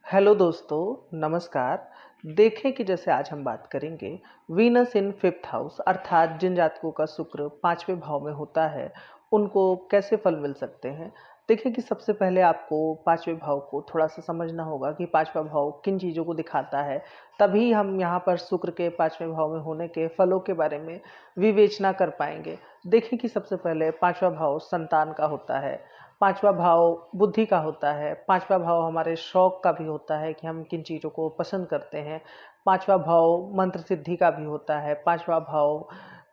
Hello दोस्तों, नमस्कार। देखें कि जैसे आज हम बात करेंगे वीनस इन फिफ्थ हाउस, अर्थात जिन जातकों का शुक्र पांचवें भाव में होता है उनको कैसे फल मिल सकते हैं। देखें कि सबसे पहले आपको पांचवें भाव को थोड़ा सा समझना होगा कि पांचवा भाव किन चीज़ों को दिखाता है। तभी हम यहाँ पर शुक्र के पांचवें भाव में होने के फलों के बारे में विवेचना कर पाएंगे। देखें कि सबसे पहले पांचवा भाव संतान का होता है, पांचवा भाव बुद्धि का होता है, पांचवा भाव हमारे शौक का भी होता है कि हम किन चीज़ों को पसंद करते हैं, पांचवा भाव मंत्र सिद्धि का भी होता है, पांचवा भाव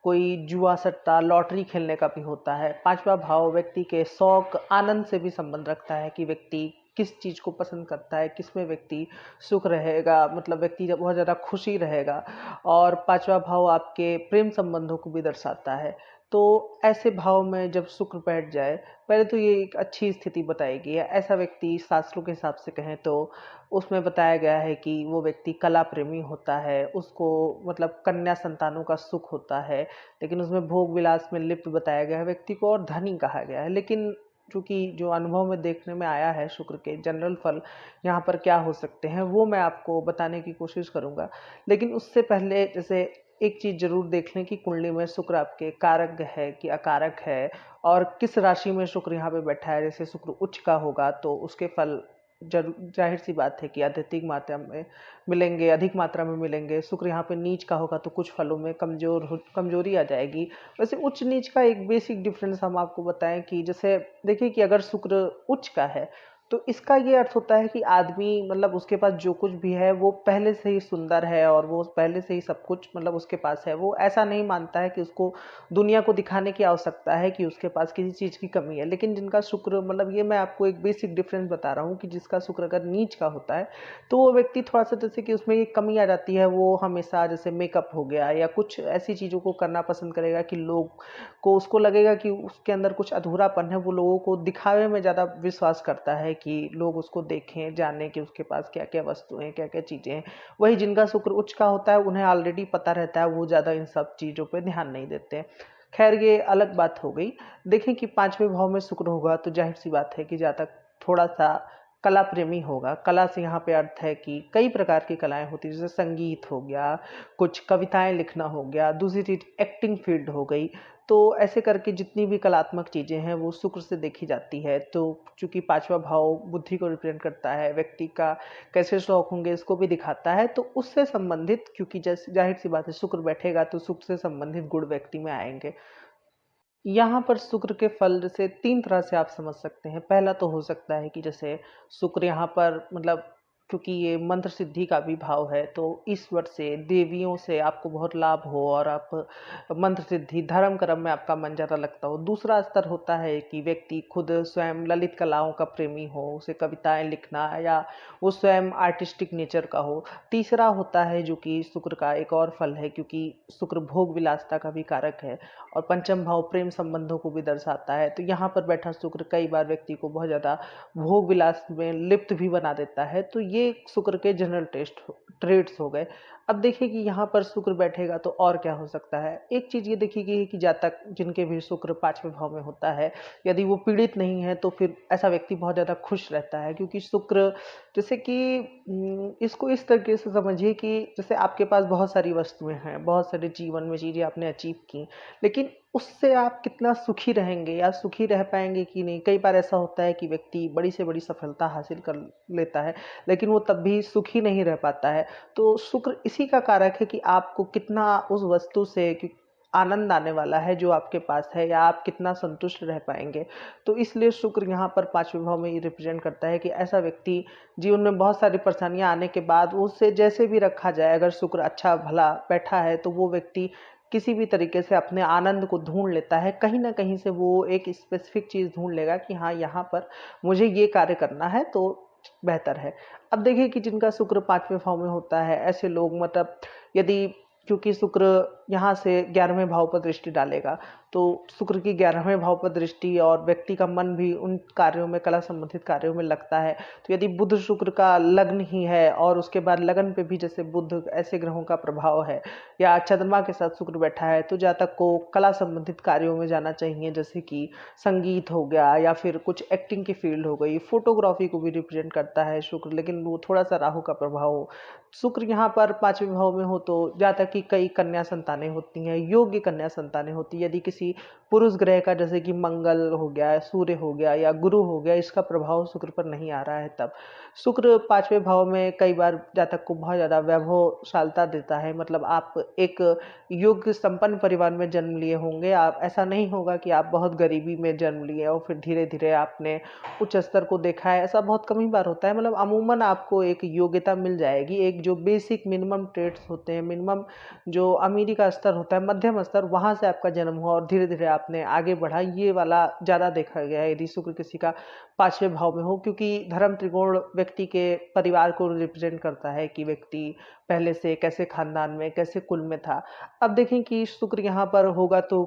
कोई जुआ सट्टा लॉटरी खेलने का भी होता है, पांचवा भाव व्यक्ति के शौक आनंद से भी संबंध रखता है कि व्यक्ति किस चीज़ को पसंद करता है, किसमें व्यक्ति सुख रहेगा, मतलब व्यक्ति जब बहुत ज़्यादा खुशी रहेगा। और पांचवा भाव आपके प्रेम संबंधों को भी दर्शाता है। तो ऐसे भाव में जब शुक्र बैठ जाए, पहले तो ये एक अच्छी स्थिति बताएगी। ऐसा व्यक्ति शास्त्रों के हिसाब से कहें तो उसमें बताया गया है कि वो व्यक्ति कला प्रेमी होता है, उसको मतलब कन्या संतानों का सुख होता है। लेकिन उसमें भोग विलास में लिप्त बताया गया है व्यक्ति को, और धनी कहा गया है। लेकिन चूंकि जो अनुभव में देखने में आया है शुक्र के जनरल फल यहाँ पर क्या हो सकते हैं वो मैं आपको बताने की कोशिश करूंगा। लेकिन उससे पहले जैसे एक चीज जरूर देख लें कि कुंडली में शुक्र आपके कारक है कि अकारक है, और किस राशि में शुक्र यहाँ पे बैठा है। जैसे शुक्र उच्च का होगा तो उसके फल जाहिर सी बात है कि आध्यात्मिक मात्रा में मिलेंगे, अधिक मात्रा में मिलेंगे। शुक्र यहाँ पे नीच का होगा तो कुछ फलों में कमजोरी आ जाएगी। वैसे उच्च नीच का एक बेसिक डिफरेंस हम आपको बताएं कि जैसे देखिए कि अगर शुक्र उच्च का है तो इसका ये अर्थ होता है कि आदमी मतलब उसके पास जो कुछ भी है वो पहले से ही सुंदर है, और वो पहले से ही सब कुछ मतलब उसके पास है। वो ऐसा नहीं मानता है कि उसको दुनिया को दिखाने की आवश्यकता है कि उसके पास किसी चीज़ की कमी है। लेकिन जिनका शुक्र मतलब ये मैं आपको एक बेसिक डिफरेंस बता रहा हूँ कि जिसका शुक्र अगर नीच का होता है तो वो व्यक्ति थोड़ा सा जैसे कि उसमें एक कमी आ जाती है। वो हमेशा जैसे मेकअप हो गया या कुछ ऐसी चीज़ों को करना पसंद करेगा कि लोग को उसको लगेगा कि उसके अंदर कुछ अधूरापन है। वो लोगों को दिखावे में ज़्यादा विश्वास करता है कि लोग उसको देखें, जानें कि उसके पास क्या क्या वस्तुएं, क्या क्या चीज़ें हैं। वही जिनका शुक्र उच्च का होता है उन्हें ऑलरेडी पता रहता है, वो ज़्यादा इन सब चीज़ों पे ध्यान नहीं देते हैं। खैर ये अलग बात हो गई। देखें कि पांचवें भाव में शुक्र होगा तो जाहिर सी बात है कि जातक थोड़ा सा कला प्रेमी होगा। कला से यहाँ पे अर्थ है कि कई प्रकार की कलाएं होती है, जैसे संगीत हो गया, कुछ कविताएं लिखना हो गया, दूसरी चीज एक्टिंग फील्ड हो गई। तो ऐसे करके जितनी भी कलात्मक चीजें हैं वो शुक्र से देखी जाती है। तो चूंकि पांचवा भाव बुद्धि को रिप्रेजेंट करता है, व्यक्ति का कैसे शौक होंगे इसको भी दिखाता है। तो उससे संबंधित, क्योंकि जैसे जाहिर सी बात है शुक्र बैठेगा तो सुख से संबंधित गुण व्यक्ति में आएंगे। यहाँ पर शुक्र के फल जैसे तीन तरह से आप समझ सकते हैं। पहला तो हो सकता है कि जैसे शुक्र यहाँ पर मतलब क्योंकि ये मंत्र सिद्धि का भी भाव है तो ईश्वर से देवियों से आपको बहुत लाभ हो और आप मंत्र सिद्धि धर्म कर्म में आपका मन ज़्यादा लगता हो। दूसरा स्तर होता है कि व्यक्ति खुद स्वयं ललित कलाओं का प्रेमी हो, उसे कविताएं लिखना या वो स्वयं आर्टिस्टिक नेचर का हो। तीसरा होता है जो कि शुक्र का एक और फल है, क्योंकि शुक्र भोग विलासता का भी कारक है और पंचम भाव प्रेम संबंधों को भी दर्शाता है। तो यहाँ पर बैठा शुक्र कई बार व्यक्ति को बहुत ज़्यादा भोग विलास में लिप्त भी बना देता है। तो ये शुक्र के जनरल ट्रेड्स हो गए। अब देखिए कि यहाँ पर शुक्र बैठेगा तो और क्या हो सकता है। एक चीज ये देखी गई है कि जातक जिनके भी शुक्र पांचवें भाव में होता है, यदि वो पीड़ित नहीं है तो फिर ऐसा व्यक्ति बहुत ज्यादा खुश रहता है। क्योंकि शुक्र जैसे कि इसको इस तरीके से समझिए कि जैसे आपके पास बहुत सारी वस्तुएं हैं, बहुत सारे जीवन में चीजें आपने अचीव की, लेकिन उससे आप कितना सुखी रहेंगे या सुखी रह पाएंगे कि नहीं। कई बार ऐसा होता है कि व्यक्ति बड़ी से बड़ी सफलता हासिल कर लेता है लेकिन वो तब भी सुखी नहीं रह पाता है। तो शुक्र इसी का कारक है कि आपको कितना उस वस्तु से आनंद आने वाला है जो आपके पास है, या आप कितना संतुष्ट रह पाएंगे। तो इसलिए शुक्र यहाँ पर पांचवें भाव में ये रिप्रेजेंट करता है कि ऐसा व्यक्ति जीवन में बहुत सारी परेशानियां आने के बाद उससे जैसे भी रखा जाए, अगर शुक्र अच्छा भला बैठा है तो वो व्यक्ति किसी भी तरीके से अपने आनंद को ढूंढ लेता है। कहीं ना कहीं से वो एक स्पेसिफिक चीज ढूंढ लेगा कि हाँ यहाँ पर मुझे ये कार्य करना है तो बेहतर है। अब देखिए कि जिनका शुक्र पांचवें भाव में होता है ऐसे लोग मतलब यदि, क्योंकि शुक्र यहाँ से 11वें भाव पर दृष्टि डालेगा तो शुक्र की 11वें भाव पर दृष्टि और व्यक्ति का मन भी उन कार्यों में, कला संबंधित कार्यों में लगता है। तो यदि बुध शुक्र का लग्न ही है और उसके बाद लगन पे भी जैसे बुध ऐसे ग्रहों का प्रभाव है या चंद्रमा के साथ शुक्र बैठा है, तो जातक को कला संबंधित कार्यों में जाना चाहिए, जैसे कि संगीत हो गया या फिर कुछ एक्टिंग की फील्ड हो गई। फोटोग्राफी को भी रिप्रेजेंट करता है शुक्र, लेकिन वो थोड़ा सा राहु का प्रभाव हो। शुक्र यहाँ पर 5वें भाव में हो तो जातक की कई कन्या संतानें होती हैं, योग्य कन्या संतानें होती है। यदि किसी पुरुष ग्रह का, जैसे कि मंगल हो गया, सूर्य हो गया या गुरु हो गया, इसका प्रभाव शुक्र पर नहीं आ रहा है, तब शुक्र 5वें भाव में कई बार जातक को बहुत ज़्यादा वैभवशालता देता है। मतलब आप एक योग्य संपन्न परिवार में जन्म लिए होंगे, आप ऐसा नहीं होगा कि आप बहुत गरीबी में जन्म लिए और फिर धीरे धीरे आपने उच्च स्तर को देखा है, ऐसा बहुत कम ही बार होता है। मतलब अमूमन आपको एक योग्यता मिल जाएगी, एक जो बेसिक मिनिमम ट्रेड्स होते हैं, मिनिमम जो अमीरी का स्तर होता है, मध्यम स्तर, वहां से आपका जन्म हुआ और धीरे धीरे आपने आगे बढ़ा, ये वाला ज्यादा देखा गया है यदि शुक्र किसी का 5वें भाव में हो, क्योंकि धर्म त्रिकोण व्यक्ति के परिवार को रिप्रेजेंट करता है कि व्यक्ति पहले से कैसे खानदान में, कैसे कुल में था। अब देखें कि शुक्र यहाँ पर होगा तो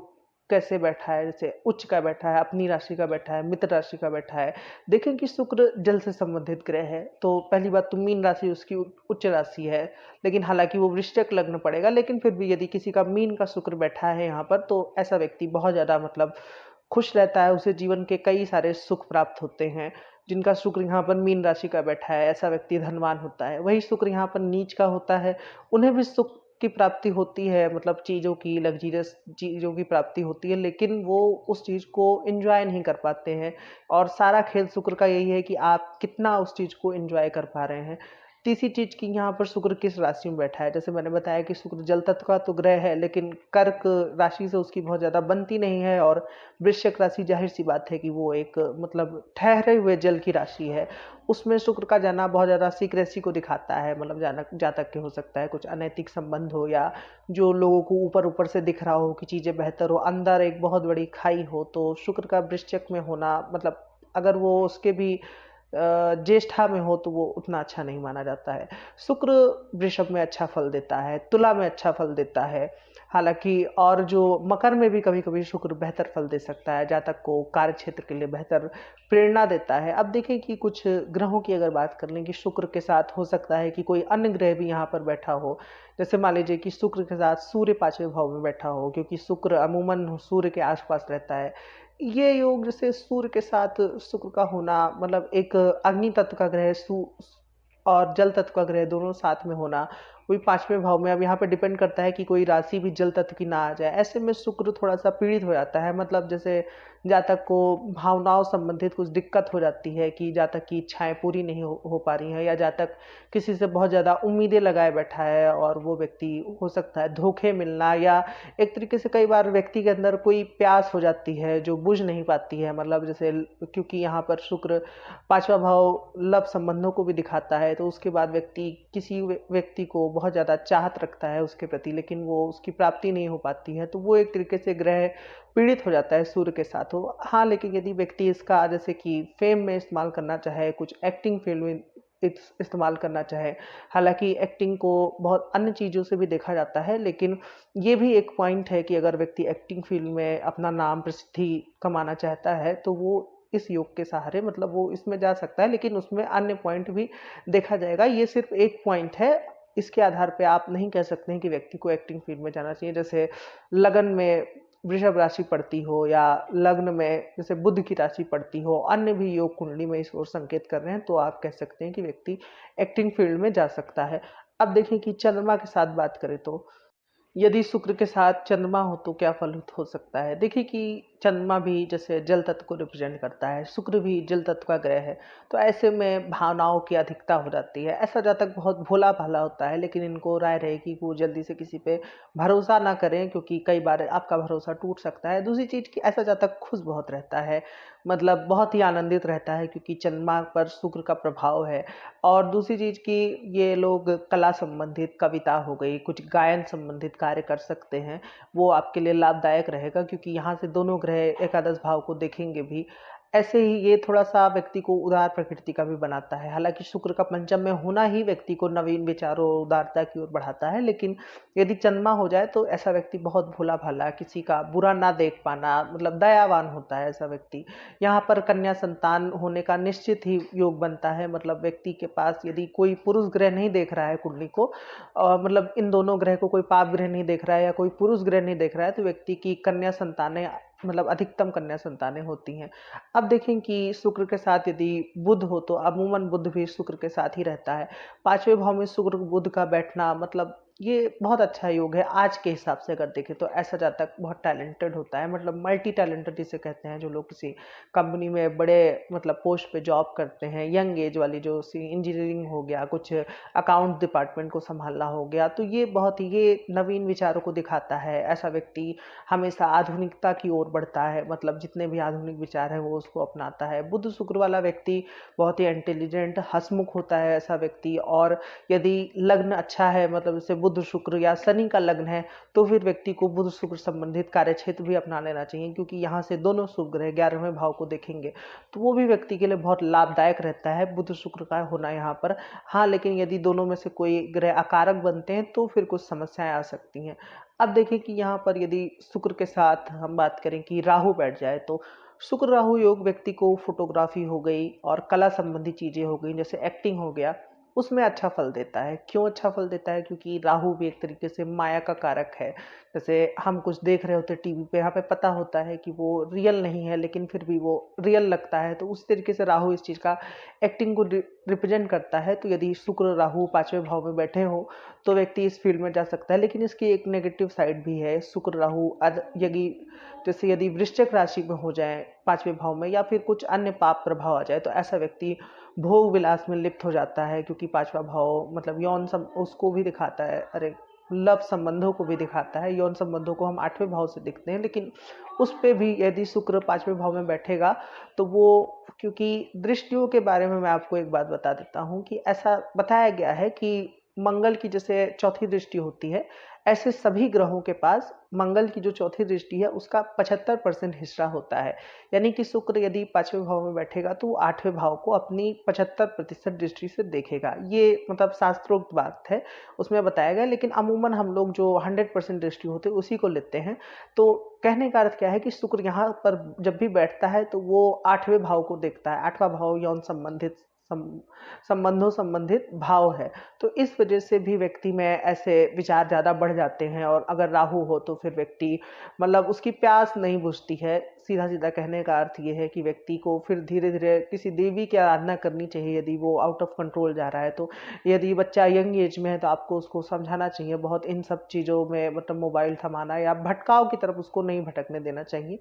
कैसे बैठा है, जैसे उच्च का बैठा है, अपनी राशि का बैठा है, मित्र राशि का बैठा है। देखें कि शुक्र जल से संबंधित ग्रह है, तो पहली बात तो मीन राशि उसकी उच्च राशि है, लेकिन हालांकि वो वृश्चिक लग्न पड़ेगा, लेकिन फिर भी यदि किसी का मीन का शुक्र बैठा है यहाँ पर, तो ऐसा व्यक्ति बहुत ज्यादा मतलब खुश रहता है, उसे जीवन के कई सारे सुख प्राप्त होते हैं। जिनका शुक्र यहाँ पर मीन राशि का बैठा है, ऐसा व्यक्ति धनवान होता है। वही शुक्र यहाँ पर नीच का होता है, उन्हें भी सुख की प्राप्ति होती है, मतलब चीज़ों की, लग्जरियस चीज़ों की प्राप्ति होती है, लेकिन वो उस चीज़ को एंजॉय नहीं कर पाते हैं। और सारा खेल शुक्र का यही है कि आप कितना उस चीज़ को एंजॉय कर पा रहे हैं। तीसरी चीज की यहाँ पर शुक्र किस राशि में बैठा है, जैसे मैंने बताया कि शुक्र जल तत्व का तो ग्रह है, लेकिन कर्क राशि से उसकी बहुत ज्यादा बनती नहीं है। और वृश्चिक राशि, जाहिर सी बात है कि वो एक मतलब ठहरे हुए जल की राशि है, उसमें शुक्र का जाना बहुत ज्यादा सीक्रेसी को दिखाता है। मतलब जातक के हो सकता है कुछ अनैतिक संबंध हो, या जो लोगों को ऊपर ऊपर से दिख रहा हो कि चीजें बेहतर हो, अंदर एक बहुत बड़ी खाई हो। तो शुक्र का वृश्चिक में होना, मतलब अगर वो उसके भी ज्येष्ठा में हो तो वो उतना अच्छा नहीं माना जाता है। शुक्र वृषभ में अच्छा फल देता है, तुला में अच्छा फल देता है, हालांकि और जो मकर में भी कभी कभी शुक्र बेहतर फल दे सकता है, जातक को कार्य क्षेत्र के लिए बेहतर प्रेरणा देता है। अब देखें कि कुछ ग्रहों की अगर बात कर लें कि शुक्र के साथ हो सकता है कि कोई अन्य ग्रह भी यहाँ पर बैठा हो, जैसे मान लीजिए कि शुक्र के साथ सूर्य 5वें भाव में बैठा हो, क्योंकि शुक्र अमूमन सूर्य के आसपास रहता है। ये योग जैसे सूर्य के साथ शुक्र का होना, मतलब एक अग्नि तत्व का ग्रह और जल तत्व का ग्रह दोनों साथ में होना, वही 5वें भाव में। अब यहाँ पे डिपेंड करता है कि कोई राशि भी जल तत्व की ना आ जाए, ऐसे में शुक्र थोड़ा सा पीड़ित हो जाता है। मतलब जैसे जातक को भावनाओं संबंधित कुछ दिक्कत हो जाती है कि जातक की इच्छाएं पूरी नहीं हो पा रही हैं, या जातक किसी से बहुत ज्यादा उम्मीदें लगाए बैठा है और वो व्यक्ति हो सकता है धोखे मिलना, या एक तरीके से कई बार व्यक्ति के अंदर कोई प्यास हो जाती है जो बुझ नहीं पाती है। मतलब जैसे क्योंकि यहाँ पर शुक्र 5वां भाव लव संबंधों को भी दिखाता है, तो उसके बाद व्यक्ति किसी व्यक्ति को बहुत ज्यादा चाहत रखता है उसके प्रति, लेकिन वो उसकी प्राप्ति नहीं हो पाती है, तो वो एक तरीके से ग्रह पीड़ित हो जाता है सूर्य के साथ हो। हाँ, लेकिन यदि व्यक्ति इसका जैसे कि फेम में इस्तेमाल करना चाहे, कुछ एक्टिंग फील्ड में इस्तेमाल करना चाहे, हालांकि एक्टिंग को बहुत अन्य चीज़ों से भी देखा जाता है, लेकिन ये भी एक पॉइंट है कि अगर व्यक्ति एक्टिंग फील्ड में अपना नाम प्रसिद्धि कमाना चाहता है तो वो इस योग के सहारे, मतलब वो इसमें जा सकता है, लेकिन उसमें अन्य पॉइंट भी देखा जाएगा। ये सिर्फ एक पॉइंट है, इसके आधार पे आप नहीं कह सकते हैं कि व्यक्ति को एक्टिंग फील्ड में जाना चाहिए। जैसे लगन में वृषभ राशि पड़ती हो, या लग्न में जैसे बुध की राशि पड़ती हो, अन्य भी योग कुंडली में इस ओर संकेत कर रहे हैं, तो आप कह सकते हैं कि व्यक्ति एक्टिंग फील्ड में जा सकता है। अब देखें कि चंद्रमा के साथ बात करें तो यदि शुक्र के साथ चंद्रमा हो तो क्या फल हो सकता है। देखिए कि चंद्रमा भी जैसे जल तत्व को रिप्रेजेंट करता है, शुक्र भी जल तत्व का ग्रह है, तो ऐसे में भावनाओं की अधिकता हो जाती है। ऐसा जातक बहुत भोला भाला होता है, लेकिन इनको राय रहेगी कि वो जल्दी से किसी पे भरोसा ना करें, क्योंकि कई बार आपका भरोसा टूट सकता है। दूसरी चीज की ऐसा जातक खुश बहुत रहता है, मतलब बहुत ही आनंदित रहता है, क्योंकि चंद्रमा पर शुक्र का प्रभाव है। और दूसरी चीज की ये लोग कला संबंधित, कविता हो गई, कुछ गायन संबंधित कार्य कर सकते हैं, वो आपके लिए लाभदायक रहेगा, क्योंकि यहाँ से दोनों ग्रह एकादश भाव को देखेंगे भी। ऐसे ही ये थोड़ा-सा व्यक्ति को उदार प्रकृति का भी बनाता है। हालाँकि शुक्र का पंचम में होना ही व्यक्ति को नवीन विचारों और उदारता की ओर बढ़ाता है, लेकिन यदि चंद्रमा हो जाए तो ऐसा व्यक्ति बहुत भोला-भाला, किसी का बुरा ना देख पाना, मतलब दयावान होता है ऐसा व्यक्ति। यहाँ पर कन्या संतान होने का निश्चित ही योग बनता है, मतलब व्यक्ति के पास यदि कोई पुरुष ग्रह नहीं देख रहा है कुंडली को, मतलब इन दोनों ग्रह को कोई पाप ग्रह नहीं देख रहा है या कोई पुरुष ग्रह नहीं देख रहा है, तो व्यक्ति की कन्या संतानें, मतलब अधिकतम कन्या संतानें होती हैं। अब देखें कि शुक्र के साथ यदि बुध हो तो अमूमन बुध भी शुक्र के साथ ही रहता है। 5वें भाव में शुक्र बुध का बैठना, मतलब ये बहुत अच्छा योग है आज के हिसाब से अगर देखें तो। ऐसा जातक बहुत टैलेंटेड होता है, मतलब मल्टी टैलेंटेड जिसे कहते हैं, जो लोग किसी कंपनी में बड़े मतलब पोस्ट पे जॉब करते हैं, यंग एज वाली, जो इंजीनियरिंग हो गया, कुछ अकाउंट डिपार्टमेंट को संभालना हो गया, तो ये बहुत ही ये नवीन विचारों को दिखाता है। ऐसा व्यक्ति हमेशा आधुनिकता की ओर बढ़ता है, मतलब जितने भी आधुनिक विचार हैं वो उसको अपनाता है। बुध शुक्र वाला व्यक्ति बहुत ही इंटेलिजेंट, हंसमुख होता है ऐसा व्यक्ति। और यदि लग्न अच्छा है, मतलब जैसे बुध शुक्र या शनि का लग्न है, तो फिर व्यक्ति को बुध शुक्र संबंधित कार्य क्षेत्र भी अपना लेना चाहिए, क्योंकि यहाँ से दोनों शुभ ग्रह 11वें भाव को देखेंगे तो वो भी व्यक्ति के लिए बहुत लाभदायक रहता है बुध शुक्र का होना यहाँ पर। हाँ, लेकिन यदि दोनों में से कोई ग्रह अकारक बनते हैं तो फिर कुछ समस्याएं आ सकती हैं। अब देखें कि यहाँ पर यदि शुक्र के साथ हम बात करें कि राहु बैठ जाए, तो शुक्र राहु योग व्यक्ति को फोटोग्राफी हो गई और कला संबंधी चीजें हो गई, जैसे एक्टिंग हो गया, उसमें अच्छा फल देता है। क्यों अच्छा फल देता है? क्योंकि राहु भी एक तरीके से माया का कारक है। जैसे हम कुछ देख रहे होते टीवी पे, यहाँ पे पता होता है कि वो रियल नहीं है, लेकिन फिर भी वो रियल लगता है, तो उस तरीके से राहु इस चीज का एक्टिंग को रिप्रेजेंट करता है। तो यदि शुक्र राहु 5वें भाव में बैठे हो तो व्यक्ति इस फील्ड में जा सकता है। लेकिन इसकी एक नेगेटिव साइड भी है। शुक्र राहु यदि जैसे यदि वृश्चिक राशि में हो जाए 5वें भाव में, या फिर कुछ अन्य पाप प्रभाव आ जाए, तो ऐसा व्यक्ति भोग विलास में लिप्त हो जाता है, क्योंकि 5वां भाव मतलब यौन उसको भी दिखाता है, अरे लव संबंधों को भी दिखाता है। यौन संबंधों को हम 8वें भाव से देखते हैं, लेकिन उस पे भी यदि शुक्र 5वें भाव में बैठेगा तो वो, क्योंकि दृष्टियों के बारे में मैं आपको एक बात बता देता हूँ कि ऐसा बताया गया है कि मंगल की जैसे चौथी दृष्टि होती है, ऐसे सभी ग्रहों के पास मंगल की जो चौथी दृष्टि है उसका 75% हिस्सा होता है। यानी कि शुक्र यदि 5वें भाव में बैठेगा तो वो 8वें भाव को अपनी 75% दृष्टि से देखेगा। ये मतलब शास्त्रोक्त बात है, उसमें बताया गया। लेकिन अमूमन हम लोग जो 100% दृष्टि होती है उसी को लेते हैं। तो कहने का अर्थ क्या है कि शुक्र यहाँ पर जब भी बैठता है तो वो 8वें भाव को देखता है। 8वां भाव यौन संबंधित संबंधों संबंधित भाव है। तो इस वजह से भी व्यक्ति में ऐसे विचार ज्यादा बढ़ जाते हैं। और अगर राहु हो तो फिर व्यक्ति, मतलब उसकी प्यास नहीं बुझती है। सीधा सीधा कहने का अर्थ ये है कि व्यक्ति को फिर धीरे धीरे किसी देवी की आराधना करनी चाहिए यदि वो आउट ऑफ कंट्रोल जा रहा है। तो यदि बच्चा यंग एज में है तो आपको उसको समझाना चाहिए बहुत, इन सब चीजों में मतलब मोबाइल थमाना या भटकाव की तरफ उसको नहीं भटकने देना चाहिए।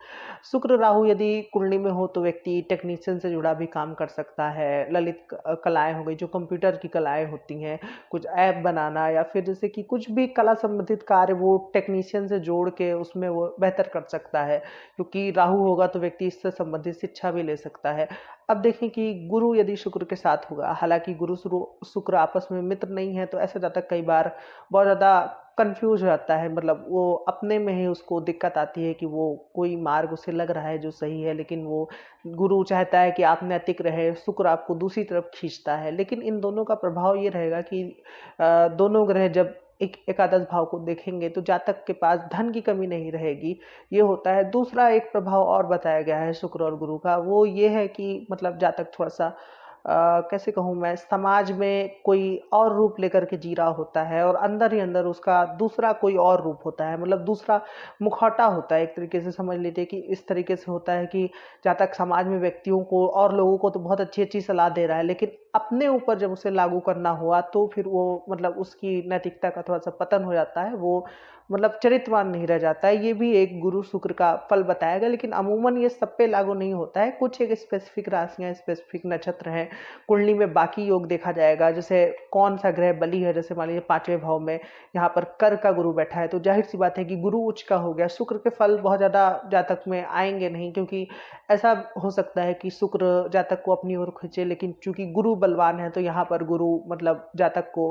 शुक्र राहु यदि कुंडली में हो तो व्यक्ति टेक्नीशियन से जुड़ा भी काम कर सकता है। ललित कलाएं हो गई, जो कंप्यूटर की कलाएं होती हैं, कुछ ऐप बनाना या फिर जैसे कि कुछ भी कला संबंधित कार्य वो टेक्नीशियन से जोड़ के उसमें वो बेहतर कर सकता है। क्योंकि राहु होगा तो व्यक्ति इससे संबंधित शिक्षा भी ले सकता है। अब देखें कि गुरु यदि शुक्र के साथ होगा, हालांकि गुरु शुक्र आपस में मित्र नहीं है, तो ऐसा जातक कई बार बहुत ज्यादा कंफ्यूज हो जाता है। मतलब वो अपने में ही उसको दिक्कत आती है कि वो कोई मार्ग उसे लग रहा है जो सही है, लेकिन वो गुरु चाहता है कि आप नैतिक रहे, शुक्र आपको दूसरी तरफ खींचता है। लेकिन इन दोनों का प्रभाव ये रहेगा कि दोनों ग्रह जब एकादश भाव को देखेंगे तो जातक के पास धन की कमी नहीं रहेगी, ये होता है। दूसरा एक प्रभाव और बताया गया है शुक्र और गुरु का, वो ये है कि मतलब जातक थोड़ा सा कैसे कहूँ मैं, समाज में कोई और रूप लेकर के जी रहा होता है और अंदर ही अंदर उसका दूसरा कोई और रूप होता है, मतलब दूसरा मुखौटा होता है। एक तरीके से समझ लीजिए कि इस तरीके से होता है कि जहाँ तक समाज में व्यक्तियों को और लोगों को तो बहुत अच्छी अच्छी सलाह दे रहा है, लेकिन अपने ऊपर जब उसे लागू करना हुआ तो फिर वो मतलब उसकी नैतिकता का थोड़ा सा पतन हो जाता है, वो मतलब चरित्रवान नहीं रह जाता है। ये भी एक गुरु शुक्र का फल बताया गया, लेकिन अमूमन ये सब पे लागू नहीं होता है। कुछ एक स्पेसिफिक राशियां, स्पेसिफिक नक्षत्र हैं कुंडली में बाकी योग देखा जाएगा, जैसे कौन सा ग्रह बली है, जैसे मान लीजिए 5वें भाव में यहाँ पर कर का गुरु बैठा है, तो जाहिर सी बात है कि गुरु उच्च का हो गया, शुक्र के फल बहुत ज़्यादा जातक में आएंगे नहीं, क्योंकि ऐसा हो सकता है कि शुक्र जातक को अपनी ओर खींचे, लेकिन चूंकि गुरु बलवान है तो यहाँ पर गुरु मतलब जातक को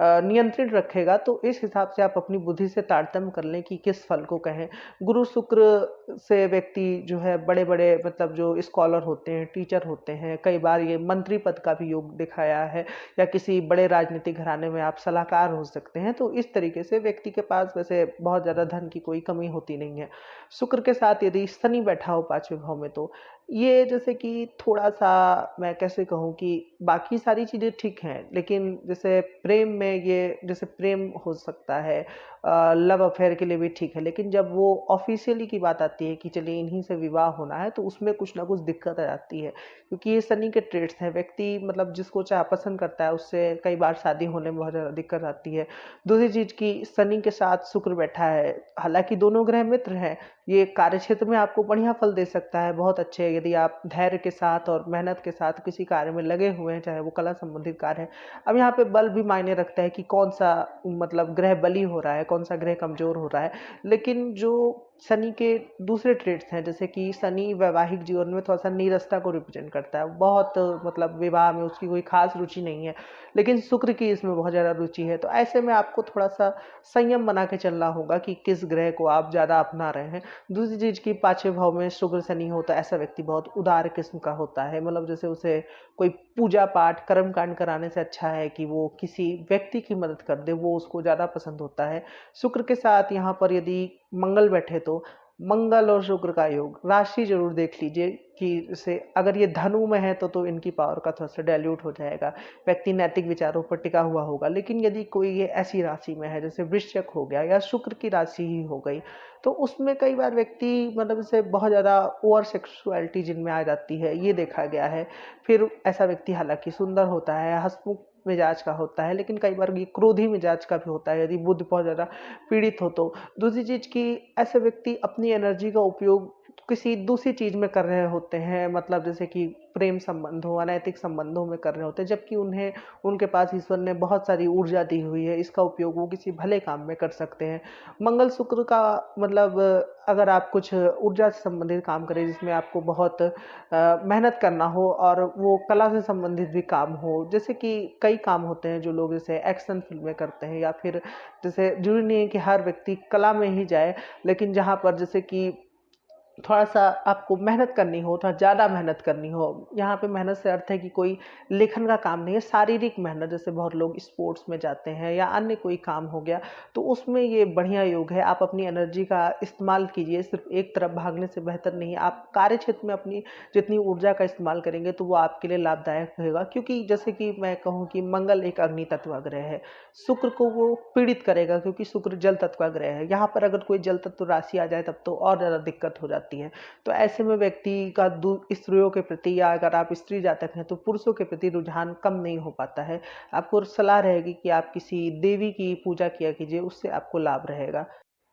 नियंत्रित रखेगा। तो इस हिसाब से आप अपनी बुद्धि से तारतम्य कर लें कि किस फल को कहें। गुरु शुक्र से व्यक्ति जो है बड़े बड़े मतलब जो स्कॉलर होते हैं, टीचर होते हैं, कई बार ये मंत्री पद का भी योग दिखाया है, या किसी बड़े राजनीतिक घराने में आप सलाहकार हो सकते हैं। तो इस तरीके से व्यक्ति के पास वैसे बहुत ज़्यादा धन की कोई कमी होती नहीं है। शुक्र के साथ यदि शनि बैठा हो 5वें भाव में, तो ये जैसे कि थोड़ा सा मैं कैसे कहूँ कि बाकी सारी चीज़ें ठीक हैं, लेकिन जैसे प्रेम में ये जैसे प्रेम हो सकता है, लव अफेयर के लिए भी ठीक है, लेकिन जब वो ऑफिशियली की बात आती है कि चलिए इन्हीं से विवाह होना है, तो उसमें कुछ ना कुछ दिक्कत आ जाती है, क्योंकि ये शनि के ट्रेड्स हैं। व्यक्ति मतलब जिसको चाहे पसंद करता है उससे कई बार शादी होने में बहुत ज़्यादा दिक्कत आती है। दूसरी चीज़ की शनि के साथ शुक्र बैठा है, हालांकि दोनों ग्रह मित्र हैं, ये कार्य क्षेत्र में आपको बढ़िया फल दे सकता है, बहुत अच्छे, यदि आप धैर्य के साथ और मेहनत के साथ किसी कार्य में लगे हुए हैं, चाहे वो कला संबंधित कार्य है। अब यहाँ पे बल भी मायने रखता है कि कौन सा मतलब ग्रह बली हो रहा है, कौन सा ग्रह कमजोर हो रहा है। लेकिन जो शनि के दूसरे ट्रेड्स हैं, जैसे कि शनि वैवाहिक जीवन में थोड़ा सा नीरसता को रिप्रेजेंट करता है, बहुत मतलब विवाह में उसकी कोई खास रुचि नहीं है, लेकिन शुक्र की इसमें बहुत ज़्यादा रुचि है। तो ऐसे में आपको थोड़ा सा संयम बना के चलना होगा कि किस ग्रह को आप ज़्यादा अपना रहे हैं। दूसरी चीज़ की 5वें भाव में शुक्र शनि हो तो ऐसा व्यक्ति बहुत उदार किस्म का होता है, मतलब जैसे उसे कोई पूजा पाठ कर्म कांड कराने से अच्छा है कि वो किसी व्यक्ति की मदद कर दे, वो उसको ज़्यादा पसंद होता है। शुक्र के साथ यहाँ पर यदि मंगल बैठे, तो मंगल और शुक्र का योग राशि जरूर देख लीजिए कि जैसे अगर ये धनु में है तो इनकी पावर का थोड़ा सा डाइल्यूट हो जाएगा, व्यक्ति नैतिक विचारों पर टिका हुआ होगा। लेकिन यदि कोई ये ऐसी राशि में है जैसे वृश्चिक हो गया या शुक्र की राशि ही हो गई, तो उसमें कई बार व्यक्ति मतलब जैसे बहुत ज़्यादा ओवर सेक्सुअलिटी जिनमें आ जाती है, ये देखा गया है। फिर ऐसा व्यक्ति हालांकि सुंदर होता है, हंसमुख मिजाज का होता है, लेकिन कई बार ये क्रोधी मिजाज का भी होता है यदि बुद्ध बहुत ज़्यादा पीड़ित हो तो। दूसरी चीज़ की ऐसे व्यक्ति अपनी एनर्जी का उपयोग किसी दूसरी चीज़ में कर रहे होते हैं, मतलब जैसे कि प्रेम संबंधों अनैतिक संबंधों में कर रहे होते हैं, जबकि उन्हें उनके पास ईश्वर ने बहुत सारी ऊर्जा दी हुई है, इसका उपयोग वो किसी भले काम में कर सकते हैं। मंगल शुक्र का मतलब अगर आप कुछ ऊर्जा से संबंधित काम करें जिसमें आपको बहुत मेहनत करना हो और वो कला से संबंधित भी काम हो, जैसे कि कई काम होते हैं जो लोग जैसे एक्शन फिल्में करते हैं, या फिर जैसे जरूरी नहीं है कि हर व्यक्ति कला में ही जाए, लेकिन जहाँ पर जैसे कि थोड़ा सा आपको मेहनत करनी हो, थोड़ा ज़्यादा मेहनत करनी हो। यहाँ पे मेहनत से अर्थ है कि कोई लेखन का काम नहीं है, शारीरिक मेहनत, जैसे बहुत लोग स्पोर्ट्स में जाते हैं या अन्य कोई काम हो गया, तो उसमें ये बढ़िया योग है। आप अपनी एनर्जी का इस्तेमाल कीजिए, सिर्फ एक तरफ भागने से बेहतर नहीं है। आप कार्य क्षेत्र में अपनी जितनी ऊर्जा का इस्तेमाल करेंगे तो वो आपके लिए लाभदायक रहेगा, क्योंकि जैसे कि मैं कहूँ कि मंगल एक अग्नि तत्व का ग्रह है, शुक्र को वो पीड़ित करेगा क्योंकि शुक्र जल तत्व का ग्रह है। यहाँ पर अगर कोई जल तत्व राशि आ जाए तब तो और ज़्यादा दिक्कत हो जाती है। तो ऐसे में व्यक्ति का स्त्रियों के प्रति, या अगर आप स्त्री जातक हैं तो पुरुषों के प्रति रुझान कम नहीं हो पाता है। आपको सलाह रहेगी कि आप किसी देवी की पूजा किया कीजिए, उससे आपको लाभ रहेगा।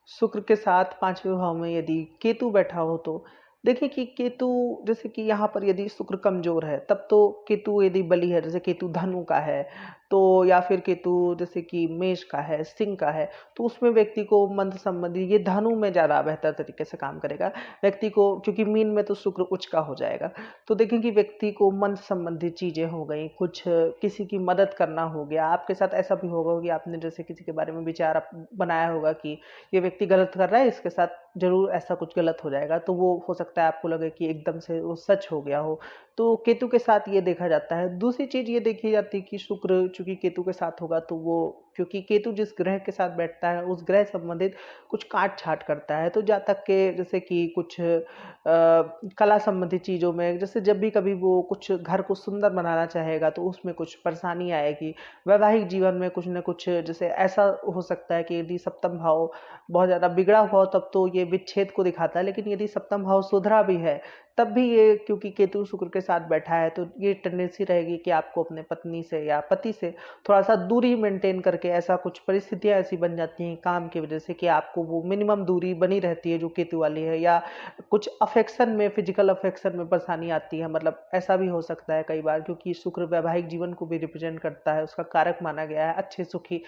शुक्र के साथ 5वें भाव में यदि केतु बैठा हो, तो देखिए कि केतु जैसे कि यहाँ पर यदि शुक्र कमजोर है तब तो केतु यदि बली है, जैसे केतु धनु का है तो, या फिर केतु जैसे कि मेष का है, सिंह का है, तो उसमें व्यक्ति को मंत्र संबंधी, ये धनु में ज़्यादा बेहतर तरीके से काम करेगा व्यक्ति को, क्योंकि मीन में तो शुक्र उच्च का हो जाएगा। तो देखें कि व्यक्ति को मंत्र संबंधित चीज़ें हो गई, कुछ किसी की मदद करना हो गया। आपके साथ ऐसा भी होगा कि आपने जैसे किसी के बारे में विचार बनाया होगा कि ये व्यक्ति गलत कर रहा है, इसके साथ जरूर ऐसा कुछ गलत हो जाएगा, तो वो हो सकता है आपको लगे कि एकदम से वो सच हो गया हो। तो केतु के साथ ये देखा जाता है। दूसरी चीज ये देखी जाती है कि शुक्र चूंकि केतु के साथ होगा, तो वो क्योंकि केतु जिस ग्रह के साथ बैठता है उस ग्रह संबंधित कुछ काट छाट करता है, तो जातक के जैसे कि कुछ कला संबंधित चीज़ों में, जैसे जब भी कभी वो कुछ घर को सुंदर बनाना चाहेगा तो उसमें कुछ परेशानी आएगी। वैवाहिक जीवन में कुछ न कुछ जैसे ऐसा हो सकता है कि यदि सप्तम भाव बहुत ज़्यादा बिगड़ा हुआ हो तब तो ये विच्छेद को दिखाता है, लेकिन यदि सप्तम भाव सुधरा भी है तब भी ये क्योंकि केतु शुक्र के साथ बैठा है तो ये टेंडेंसी रहेगी कि आपको अपने पत्नी से या पति से थोड़ा सा दूरी मेंटेन करके, ऐसा कुछ परिस्थितियां ऐसी बन जाती हैं काम की वजह से कि आपको वो मिनिमम दूरी बनी रहती है जो केतु वाली है, या कुछ अफेक्शन में, फिजिकल अफेक्शन में परेशानी आती है। मतलब ऐसा भी हो सकता है कई बार, क्योंकि शुक्र वैवाहिक जीवन को भी रिप्रेजेंट करता है, उसका कारक माना गया है अच्छे सुखी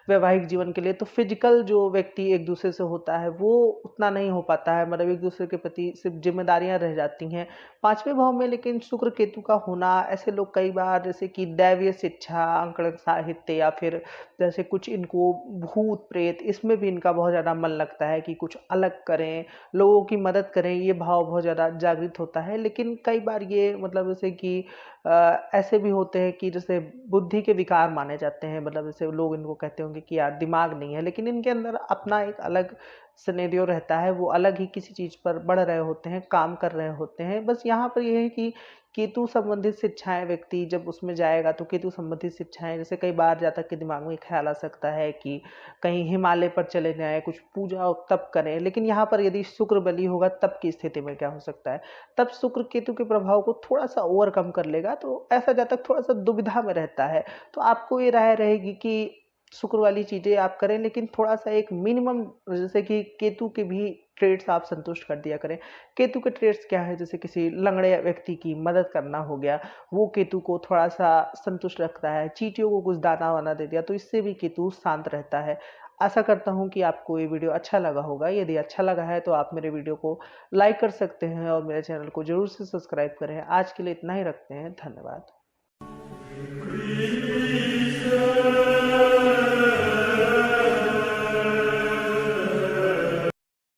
वैवाहिक जीवन के लिए। तो फिजिकल जो व्यक्ति एक दूसरे से होता है वो उतना नहीं हो पाता है, मतलब एक दूसरे के प्रति सिर्फ जिम्मेदारियां रह जाती हैं पांचवें भाव में। लेकिन शुक्र केतु का होना, ऐसे लोग कई बार जैसे कि दैवीय शिक्षा, अंकड़ साहित्य, या फिर जैसे कुछ इनको भूत प्रेत, इसमें भी इनका बहुत ज़्यादा मन लगता है कि कुछ अलग करें, लोगों की मदद करें, ये भाव बहुत ज़्यादा जागृत होता है। लेकिन कई बार ये मतलब जैसे कि ऐसे भी होते हैं कि जैसे बुद्धि के विकार माने जाते हैं, मतलब जैसे लोग इनको कहते होंगे कि यार दिमाग नहीं है, लेकिन इनके अंदर अपना एक अलग सिनेरियो रहता है, वो अलग ही किसी चीज़ पर बढ़ रहे होते हैं, काम कर रहे होते हैं। बस यहाँ पर यह है कि केतु संबंधित शिक्षाएं व्यक्ति जब उसमें जाएगा तो केतु संबंधित शिक्षाएं, जैसे कई बार जातक के दिमाग में ख्याल आ सकता है कि कहीं हिमालय पर चले जाएं, कुछ पूजा और तप करें। लेकिन यहाँ पर यदि शुक्र बली होगा तब की स्थिति में क्या हो सकता है, तब शुक्र केतु के प्रभाव को थोड़ा सा ओवरकम कर लेगा, तो ऐसा जातक थोड़ा सा दुविधा में रहता है। तो आपको ये राय रहेगी कि शुक्र वाली चीजें आप करें, लेकिन थोड़ा सा एक मिनिमम, जैसे कि केतु के भी ट्रेड्स आप संतुष्ट कर दिया करें। केतु के ट्रेड्स क्या है, जैसे किसी लंगड़े व्यक्ति की मदद करना हो गया, वो केतु को थोड़ा सा संतुष्ट रखता है। चींटियों को कुछ दाना वाना दे दिया तो इससे भी केतु शांत रहता है। आशा करता हूँ कि आपको ये वीडियो अच्छा लगा होगा। यदि अच्छा लगा है तो आप मेरे वीडियो को लाइक कर सकते हैं और मेरे चैनल को जरूर से सब्सक्राइब करें। आज के लिए इतना ही रखते हैं, धन्यवाद।